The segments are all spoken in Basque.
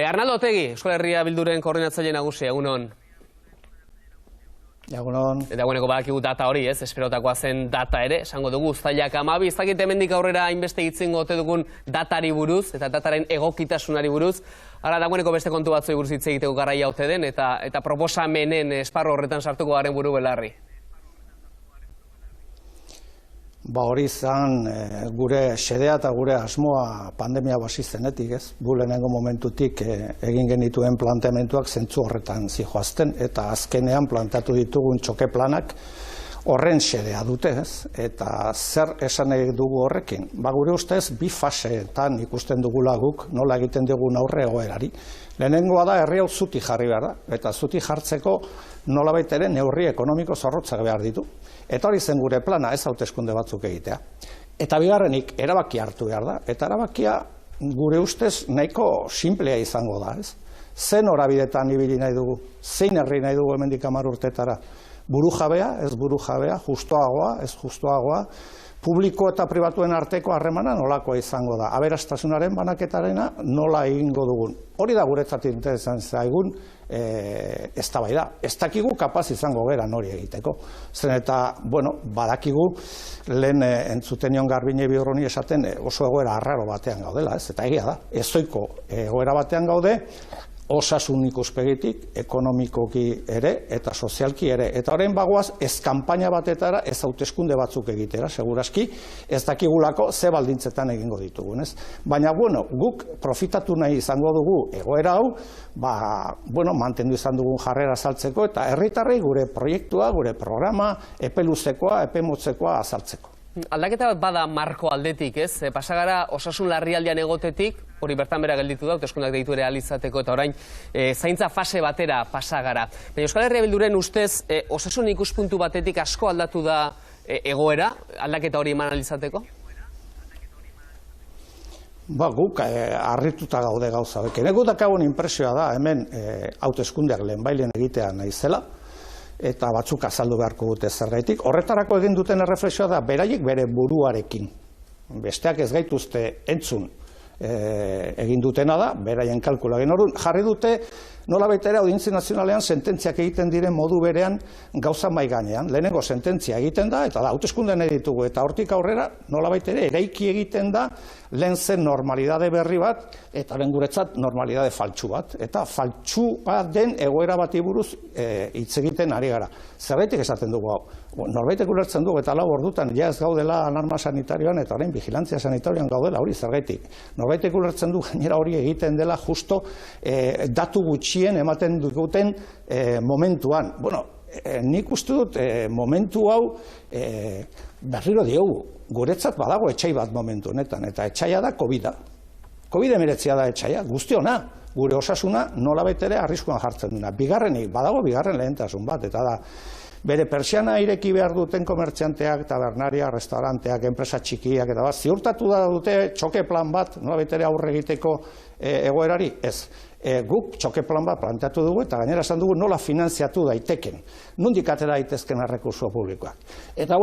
Arnaldo Otegi, Euskal Herria Bilduren koordinatzaile nagusia, egunon. Egunon. Eta gueneko badakigu data hori, ez? Esperotakoa zen data ere, esango dugu, uztailak 12, ez dakit hemendik aurrera hainbeste hitzingo ote dugun datari buruz, eta dataren egokitasunari buruz. Hala, dagoeneko beste kontu batzoi buruz hitz egiteko garaia ote den, eta proposamenen esparru horretan sartuko garen buru belarri. Hori izan gure xedea eta gure asmoa pandemia basi zenetik, ez? Gu lehenengo momentutik egin genituen planteamenduak zentzu horretan zihoazten, eta azkenean plantatu ditugun txoke planak horren xedea dute, ez? Eta zer esan nahi dugu horrekin? Gure ustez, bi faseetan ikusten dugula guk nola egiten dugun aurre egoerari. Lehenengoa da herri hau zuti jarri behar da, eta zuti jartzeko nolabait ere neurri ekonomiko zorrotzak behar ditu. Eta hori zen gure plana, ez hauteskunde batzuk egitea. Eta bigarrenik, erabaki hartu behar da, eta erabakia gure ustez nahiko simplea izango da, ez? Zen norabidetan ibili nahi dugu, zein herri nahi dugu hemendik 10 urtetara. Burujabea, ez burujabea, justuagoa, ez justuagoa, publiko eta pribatuen arteko harremana nolakoa izango da, aberastasunaren banaketarena nola egingo dugun. Hori da guretzat interesan zaigun eztabaida. Ez dakigu kapaz izango geran hori egiteko. Zen eta, badakigu lehen entzutenion Garbine Biorroni esaten oso egoera arraro batean gaudela, ez? Eta egia da, ezoiko egoera batean gaude, osasun ikuspegitik, ekonomikoki ere eta sozialki ere. Eta orain bagoaz ez kanpaina batetara, ez hauteskunde batzuk egitera, seguraski, ez dakigulako ze baldintzetan egingo ditugun, ez? Baina, guk profitatu nahi izango dugu egoera hau, mantendu izan dugun jarrera azaltzeko, eta herritarrei gure proiektua, gure programa, epe luzekoa, epe motzekoa azaltzeko. Aldaketa bat bada marko aldetik, ez? Pasagara osasun larrialdian egotetik, hori bertan bera gelditu da, hauteskundeak deitu ere alizateko, eta orain zaintza fase batera pasagara. Baina Euskal Herria Bilduren ustez, osasun ikuspuntu batetik asko aldatu da egoera, aldaketa hori eman alizateko? Guk harrituta gaude gauza. Nego dakagun inpresioa da, hemen hauteskundeak lehenbailen egitea naizela, eta batzuk azaldu beharko dute zergaitik. Horretarako egin duten erreflexioa da, beraiek bere buruarekin. Besteak ez gaituzte entzun egin dutena da, beraien kalkula egin orduan. Jarri dute, nolabait ere Audientzia Nazionalean sententziak egiten diren modu berean gauza mahai gainean. Lehenengo sententzia egiten da, eta da, hauteskundean ditugu, eta hortik aurrera nolabait ere eraiki egiten da lehen zen normalidade berri bat, eta lehen guretzat normalidade faltsu bat. Eta faltsu bat den egoera bati buruz hitz egiten ari gara. Zerbaitik esaten dugu hau. Norbaitek ulertzen dugu, eta 4 ordutan ja ez gaudela alarma sanitarioan, eta orain vigilantzia sanitarioan gaudela, hori zergaitik. Norbaitek ulertzen du gainera hori egiten dela justo datu gutxien ematen duten momentuan. Nik uste dut momentu hau berriro diogu. Guretzat badago etxai bat momentu honetan, eta etxaia da COVID-a. COVID-19 da etxaia, guztiona. Gure osasuna nolabait ere arriskuan jartzen duna. Bigarrenik, badago bigarren lehentasun bat, eta da, bere pertsiana ireki behar duten komertzianteak, tabernaria, restauranteak, enpresa txikiak, eta ziurtatu da dute txoke plan bat, nolabait ere aurre egiteko egoerari? Ez. Guk txoke plan bat planteatu dugu, eta gainera esan dugu nola finanziatu daiteken. Nondik atera daitezken errekurso publikoak. Eta,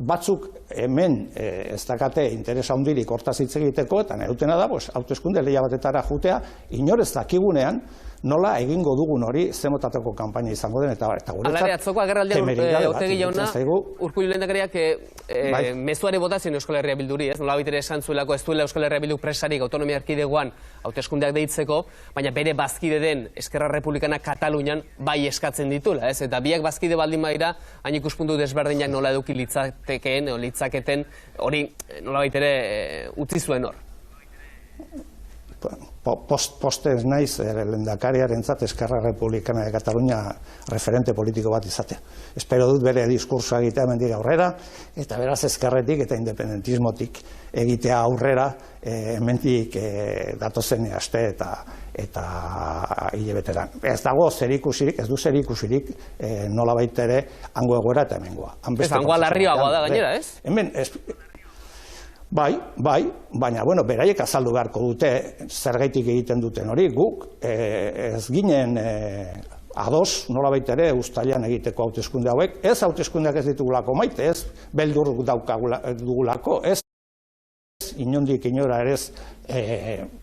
batzuk hemen ez dakate interesa handirik hortaz hitz egiteko, eta nahi dutena da, hauteskunde lehia batetara jutea, inor ez dakigunean, nola egingo dugun hori zemotateko kanpaina izango den, eta guretzat... Alare, atzoko agerraldian Otegi jauna, Urkullu lehendakariak mezuare botazien Euskal Herria Bilduri, ez? Nola baitere esan zuelako ez duela Euskal Herria Bildu presarik autonomia erkidegoan hauteskundeak deitzeko, baina bere bazkide den Eskerra Republikana Katalunian bai eskatzen ditula, ez? Eta biak bazkide baldin badira, hain ikuspuntu desberdinak nola eduki litzaketen, hori nola baitere utzi zuen hor. Postez naiz lehendakariarentzat Eskerra Republikana de Katalunia referente politiko bat izatea. Espero dut bere diskursoa egitea hemendik aurrera, eta beraz ezkerretik eta independentismotik egitea aurrera hemendik datozen aste eta hilabeteran. Ez dago zerikusirik, ez du zerikusirik nolabait ere hango egoera eta hemengoa. Ez hangoa larriagoa da gainera, ez? Hemen, Bai, baina, beraiek azaldu beharko dute zergaitik egiten duten hori, guk ez ginen ados nolabait ere uztailean egiteko hauteskunde hauek, ez hauteskundeak ez ditugulako maite, ez beldur dugulako, ez ez, inondik inora ere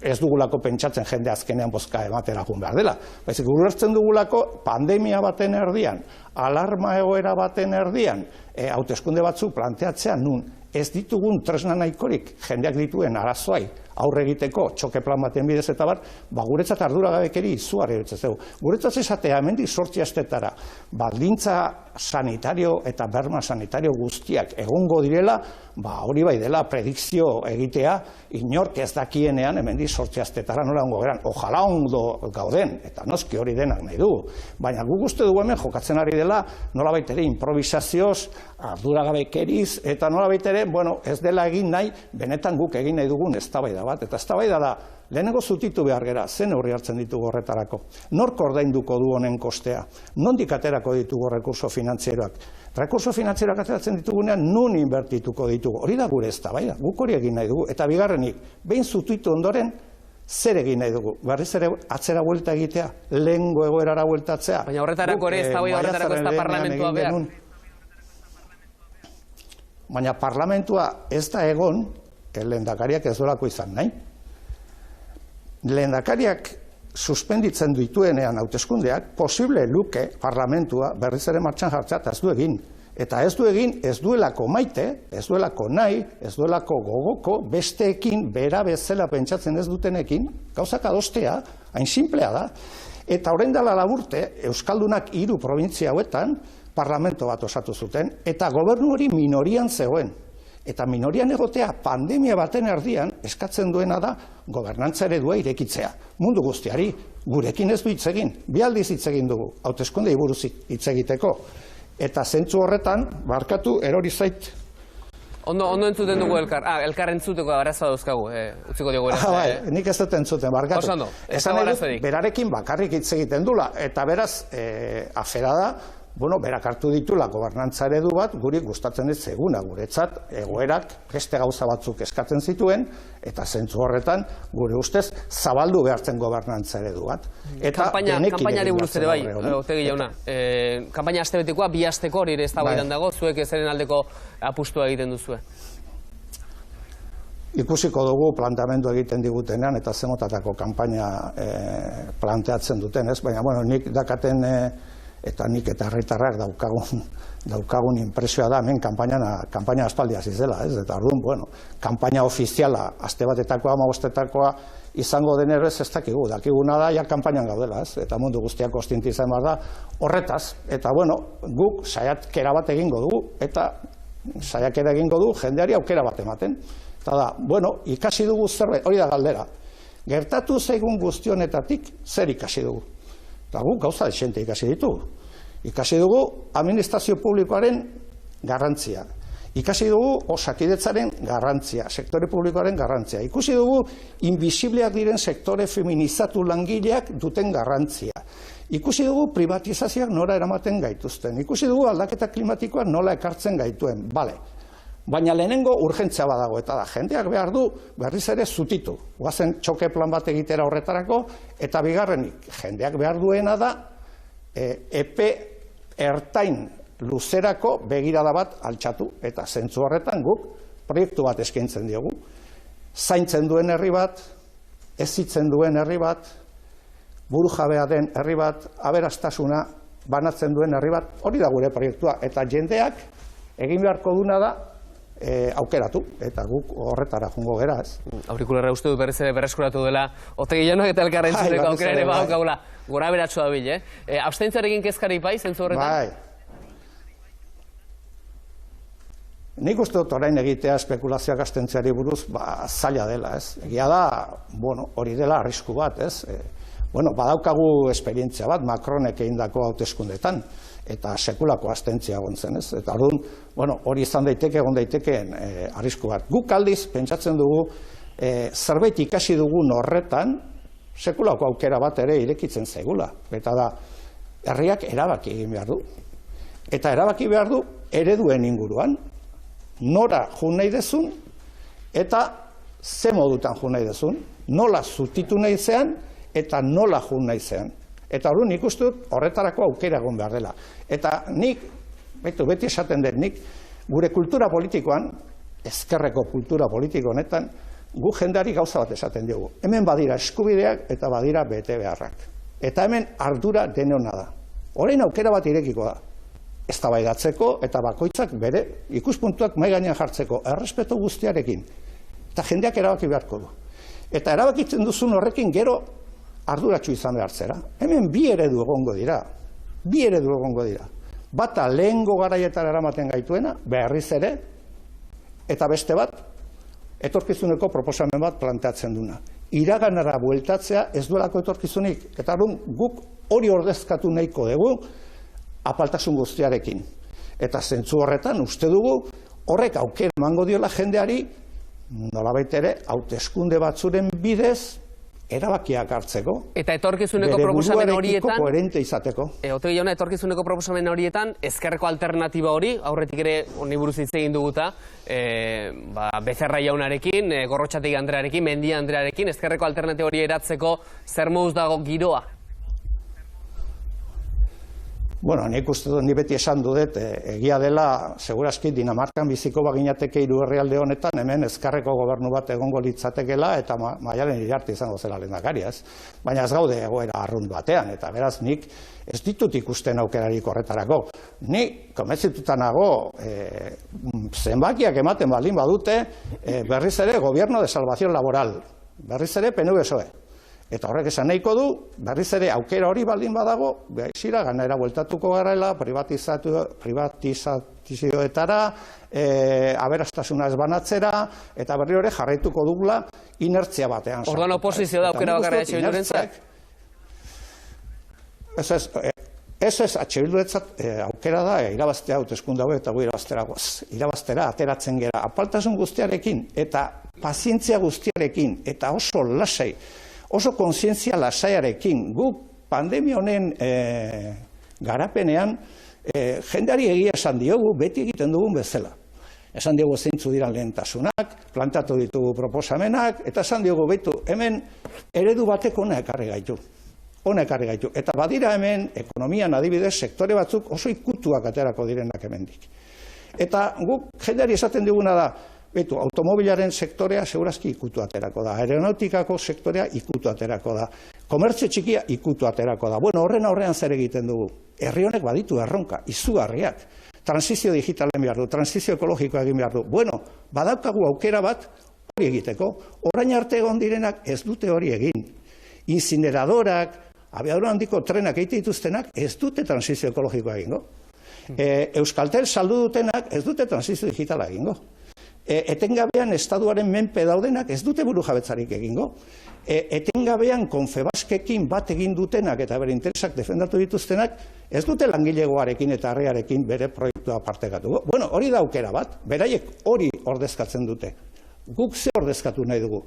ez dugulako pentsatzen jende azkenean bozka ematera joan behar dela. Baizik, ulertzen dugulako pandemia baten erdian, alarma egoera baten erdian, hauteskunde batzuk planteatzean nun, ez ditugun tresna nahikorik jendeak dituen arazoai aurre egiteko txoke plan baten bidez eta bar, guretzat arduragabekeri izugarri iruditzen zaigu. Guretzat esatea hemendik 8 astetara baldintza sanitario eta berma sanitario guztiak egongo direla, hori bai dela predikzio egitea inork ez dakienean hemendik 8 astetara nola egongo geran. Ojala ondo gauden, eta noski hori denak nahi dugu. Baina guk uste dugu hemen jokatzen ari dela nolabait ere improvisazioz, arduragabekeriz, eta nolabait ere, ez dela egin nahi, benetan guk egin nahi dugun eztabaida bat, eta eztabaida da, lehenengo zutitu behar gera, zen neurri hartzen ditugu horretarako. Nork ordainduko du honen kostea? Nondik aterako ditugu rekurso finantzieroak? Rekurso finantzieroak ateratzen ditugunean, nun inbertituko ditugu? Hori da gure eztabaida, guk hori egin nahi dugu. Eta bigarrenik, behin zutitu ondoren, zer egin nahi dugu? Berriz ere atzera buelta egitea, lehengo egoerara bueltatzea. Baina horretarako ere eztabaida horretarako ez da parlamentua behar. Baina parlamentua ez da egon, lehendakariak ez dolako izan nahi. Lehendakariak suspenditzen dituenean hauteskundeak, posible luke parlamentua berriz ere martxan jartzea eta ez du egin. Eta ez du egin, ez duelako maite, ez duelako nahi, ez duelako gogoko, besteekin, bera bezala pentsatzen ez dutenekin, gauzak adostea, hain simplea da. Eta orain dela laburte, Euskaldunak 3 provintzia hauetan, parlamento bat osatu zuten, eta gobernu hori minorian zegoen. Eta minorian egotea pandemia baten erdian eskatzen duena da gobernantza eredua irekitzea. Mundu guztiari, gurekin ez du hitz egin, bi aldiz hitz egin dugu, hauteskundei buruz hitz egiteko. Eta zentzu horretan, barkatu, erori zait. Ondo entzuten dugu elkar entzuteko arazoa dauzkagu, utziko diogu ere. Nik ez dut entzuten, barkatu. Oso ondo, ez dago arazorik. Berarekin bakarrik hitz egiten dula, eta beraz, afera da, berak hartu ditula gobernantza eredu bat, guri gustatzen ez zeguna, guretzat egoerak beste gauza batzuk eskatzen zituen, eta zentzu horretan, gure ustez, zabaldu behartzen gobernantza eredu bat. Kanpainari buruz ere bai, Otegi jauna. Kanpaina astebetekoa, 2 asteko hori ere ez eztabaidan dago, zuek ezeren aldeko apustua egiten duzue. Ikusiko dugu planteamendu egiten digutenean, eta zemotatako kanpaina planteatzen duten, ez? Baina, nik dakaten eta nik eta herritarrak daukagun impresioa da, hemen kanpaina aspaldi hasi zela, ez? Eta orduan, kanpaina ofiziala, aste batetakoa, 15-etakoa izango denero ez dakigu, dakiguna da, ja kanpainan gaudela, ez? Eta mundu guztiak kontziente izan behar da, horretaz, eta guk saiakera bat egingo dugu, eta saiakera egingo du jendeari aukera bat ematen. Eta da, ikasi dugu zerbait, hori da galdera, gertatu zaigun guztionetatik zer ikasi dugu. Eta guk gauza desente ikasi ditugu. Ikasi dugu administrazio publikoaren garrantzia. Ikasi dugu osakidetzaren garrantzia, sektore publikoaren garrantzia. Ikusi dugu invisibleak diren sektore feminizatu langileak duten garrantzia. Ikusi dugu privatizazioak nora eramaten gaituzten. Ikusi dugu aldaketa klimatikoa nola ekartzen gaituen. Bale. Baina lehenengo urgentzia badago, eta da, jendeak behar du berriz ere zutitu. Guazen txoke plan bat egitera horretarako, eta bigarrenik, jendeak behar duena da, epe ertain luzerako begirada bat altxatu. Eta zentzu horretan guk proiektu bat eskaintzen diogu. Zaintzen duen herri bat, hezitzen duen herri bat, burujabea den herri bat, aberastasuna banatzen duen herri bat, hori da gure proiektua. Eta jendeak egin beharko duna da, aukeratu, eta guk horretara jungo gera, ez? Aurikularra uste dut berriz ere berreskuratu dela Otegi jaunak eta elkarra entzuteko aukera ere badaukagula. Gora beratxo da bil, Abstentziarekin kezkari bai, zentzu horretan? Nik uste dut orain egitea espekulazioak abstentziari buruz zaila dela, ez? Egia da, hori dela arrisku bat, ez? Badaukagu esperientzia bat, Macronek egindako hauteskundetan, eta sekulako abstentzia egon zen, ez? Eta hori izan daiteke, egon daitekeen arrisku bat. Guk aldiz, pentsatzen dugu, zerbait ikasi dugun horretan, sekulako aukera bat ere irekitzen zaigula. Eta da, herriak erabaki egin behar du. Eta erabaki behar du ereduen inguruan, nora jun nahi dezun, eta ze modutan jun nahi dezun, nola zutitu nahi zean, eta nola jun nahi zean. Eta hori nik uste dut horretarako aukera egon behar dela. Eta nik, beti esaten dut, nik gure kultura politikoan ezkerreko kultura politiko honetan, gu jendeari gauza bat esaten diogu. Hemen badira eskubideak eta badira bete beharrak. Eta hemen ardura denona da. Orain aukera bat irekiko da. Eztabaidatzeko eta bakoitzak bere ikuspuntuak mahai gainean jartzeko errespetu guztiarekin. Eta jendeak erabaki beharko du. Eta erabakitzen duzun horrekin gero arduratsu izan behar zera. Hemen bi eredu egongo dira. Bi eredu egongo dira. Bata lehengo garaietara eramaten gaituena, berriz ere, eta beste bat, etorkizuneko proposamen bat planteatzen duna. Iraganara bueltatzea ez duelako etorkizunik. Eta guk hori ordezkatu nahiko dugu apaltasun guztiarekin. Eta zentzu horretan uste dugu horrek aukera emango diola jendeari nolabait ere hauteskunde batzuren bidez erabakiak hartzeko. Eta etorkizuneko proposamen horietan, koherente izateko. Otegi jauna, etorkizuneko proposamen horietan, ezkerreko alternatiba hori, aurretik ere honi buruz hitz egin duguta, Becerra jaunarekin, Gorrotxategi Andrearekin, Mendia Andrearekin, ezkerreko alternatiba hori eratzeko zer moduz dago giroa? Bueno, nik uste dut, ni beti esan dut, egia dela, segurazki Dinamarkan biziko baginateke hiru herrialde honetan, hemen ezkerreko gobernu bat egongo litzatekela, eta Maialen Iriarte izango zela lehendakari, ez? Baina ez gaude egoera arrunt batean, eta beraz nik ez ditut ikusten aukerarik horretarako. Ni konbentzituta nago, zenbakiak ematen baldin badute, berriz ere Gobierno de Salvación Laboral, berriz ere PNV-PSOE. Eta horrek esan nahiko du, berriz ere aukera hori baldin badago, behizira ganera bueltatuko garela, privatizazioetara, aberastasuna ez banatzera, eta berri hori jarraituko dugula inertzia batean. Orduan oposizio da aukera bakarra etxe bildurentzat? Ez, etxe bildurentzat aukera da, irabaztea hauteskunde hau eta gu irabaztera ateratzen gera. Apaltasun guztiarekin eta pazientzia guztiarekin eta oso lasai, oso kontzientzia lasaiarekin, guk pandemia honen garapenean jendeari egia esan diogu, beti egiten dugun bezala. Esan diogu zeintzu dira lehentasunak, plantatu ditugu proposamenak, eta esan diogu behitu, hemen eredu bateko hona ekarri gaitu. Eta badira hemen, ekonomian adibidez, sektore batzuk oso ikutuak aterako direnak hemendik. Eta guk jendeari esaten diguna da, betu, automobilaren sektorea segurazki ikutu aterako da, aeronautikako sektorea ikutu aterako da, komertzio txikia ikutu aterako da. Bueno, horren aurrean zer egiten dugu? Herri honek baditu erronka, izugarriak. Transizio digitalen behar du, transizio ekologikoa egin behar du. Bueno, badaukagu aukera bat hori egiteko. Orain arte egon direnak ez dute hori egin. Incineradorak, abiadura handiko trenak egite dituztenak ez dute transizio ekologikoa egingo. Euskaltel saldu dutenak ez dute transizio digitala egingo. Etengabean estatuaren menpe daudenak ez dute burujabetzarik egingo. Etengabean Confebaskekin bat egin dutenak eta bere interesak defendatu dituztenak ez dute langilegoarekin eta herriarekin bere proiektua partekatuko. Bueno, hori da aukera bat, beraiek hori ordezkatzen dute. Guk ze ordezkatu nahi dugu?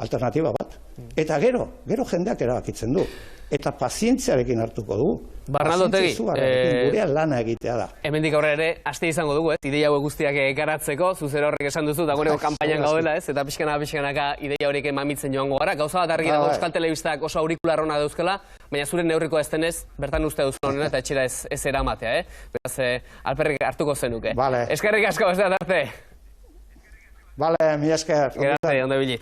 Alternatiba bat. Eta gero jendeak erabakitzen du. Eta pazientziarekin hartuko dugu. Barnaldo Otegi, gurea lana egitea da. Hemendik aurrera ere, aste izango dugu, ideia hauek guztiak garatzeko, zuzer horrek esan duzu, dagoeneko kanpainan gaudela, eta pixkanaka ideia horiek mamitzen joango gara. Gauza bat argi dago Euskal Telebistak oso aurikular hona dauzkela, baina zure neurriko ez denez, bertan uste duzu honena eta etxera ez eramatea, Beraz, alperrik hartuko zenuke. Eskerrik asko, ez da arte. Bale, mi esker. Grazie, ondo ibili.